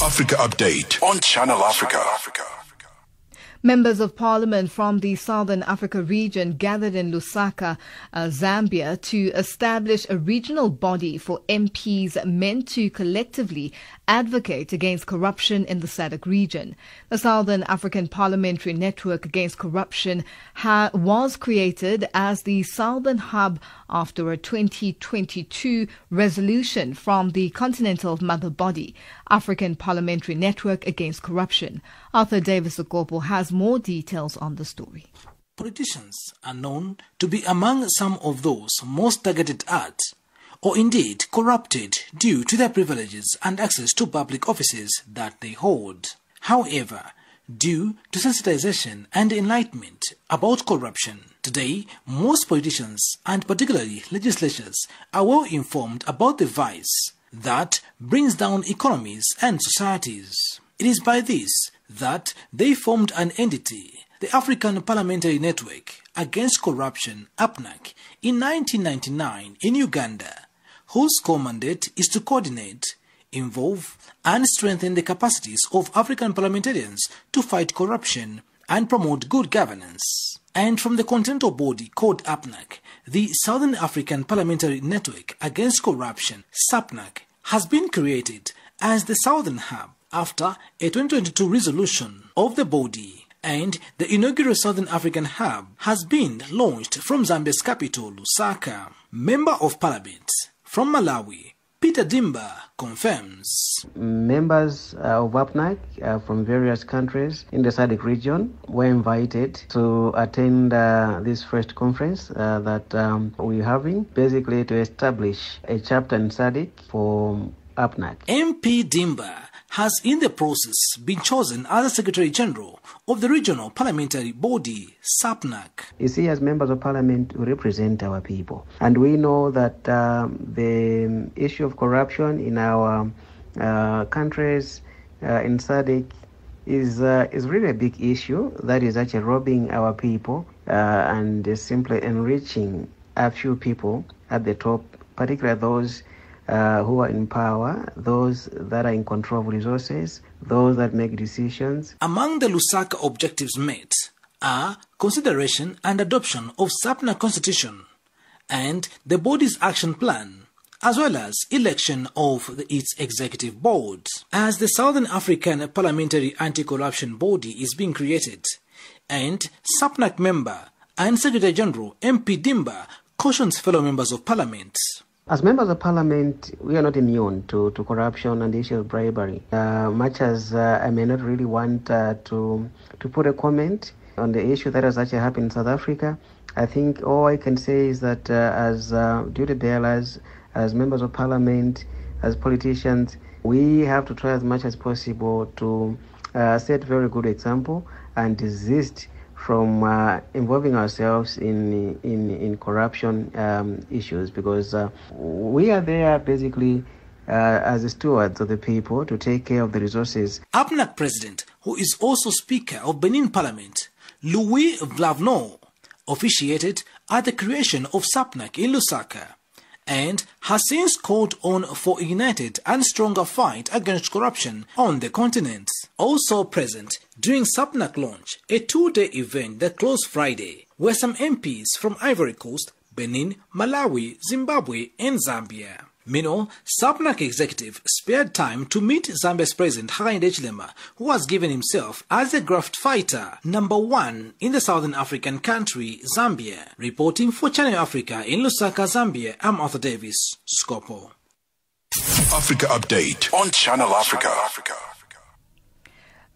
Africa Update on Channel Africa. Members of Parliament from the Southern Africa region gathered in Lusaka, Zambia, to establish a regional body for MPs meant to collectively advocate against corruption in the SADC region. The Southern African Parliamentary Network Against Corruption was created as the Southern Hub after a 2022 resolution from the Continental Mother Body, African Parliamentary Network Against Corruption. Arthur Davis-Okopo has more details on the story. Politicians are known to be among some of those most targeted at, or indeed corrupted due to their privileges and access to public offices that they hold. However, due to sensitization and enlightenment about corruption, today most politicians and particularly legislatures are well informed about the vice that brings down economies and societies. It is by this that they formed an entity, the African Parliamentary Network Against Corruption, SAPNAC, in 1999 in Uganda, whose core mandate is to coordinate, involve, and strengthen the capacities of African parliamentarians to fight corruption and promote good governance. And from the continental body called SAPNAC, the Southern African Parliamentary Network Against Corruption, SAPNAC, has been created as the Southern Hub after a 2022 resolution of the body, and the inaugural Southern African Hub has been launched from Zambia's capital, Lusaka. Member of Parliament from Malawi, Peter Dimba, confirms. Members of SAPNAC from various countries in the SADC region were invited to attend this first conference that we're having, basically to establish a chapter in SADC for SAPNAC. MP Dimba has in the process been chosen as the Secretary General of the regional parliamentary body, SAPNAC. You see, as members of parliament, we represent our people. And we know that the issue of corruption in our countries in SADC is really a big issue that is actually robbing our people and is simply enriching a few people at the top, particularly those who are in power, those that are in control of resources, those that make decisions. Among the Lusaka objectives met are consideration and adoption of SAPNAC constitution and the body's action plan, as well as election of its executive board. As the Southern African Parliamentary Anti-Corruption Body is being created, and SAPNAC member and Secretary General MP Dimba cautions fellow members of Parliament. As members of Parliament, we are not immune to corruption and the issue of bribery. Much as I may not really want to put a comment on the issue that has actually happened in South Africa, I think all I can say is that as duty bearers, as members of Parliament, as politicians, we have to try as much as possible to set a very good example and desist from involving ourselves in corruption issues, because we are there basically as the stewards of the people to take care of the resources. SAPNAC President, who is also Speaker of Benin Parliament, Louis Vlavno, officiated at the creation of SAPNAC in Lusaka, and has since called on for a united and stronger fight against corruption on the continent. Also present during SAPNAC launch, a two-day event that closed Friday, were some MPs from Ivory Coast, Benin, Malawi, Zimbabwe and Zambia. Meanwhile, SAPNAC executive spared time to meet Zambia's President Hakainde Hichilema, who has given himself as the Graft fighter #1 in the southern African country, Zambia. Reporting for Channel Africa in Lusaka, Zambia, I'm Arthur Davis-Okopo. Africa Update on Channel Africa.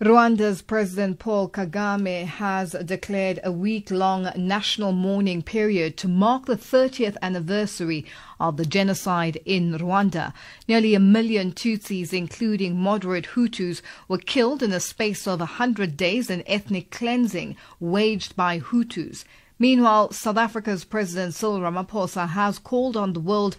Rwanda's President Paul Kagame has declared a week-long national mourning period to mark the 30th anniversary of the genocide in Rwanda. Nearly 1 million Tutsis, including moderate Hutus, were killed in a space of 100 days in ethnic cleansing waged by Hutus. Meanwhile, South Africa's President Cyril Ramaphosa has called on the world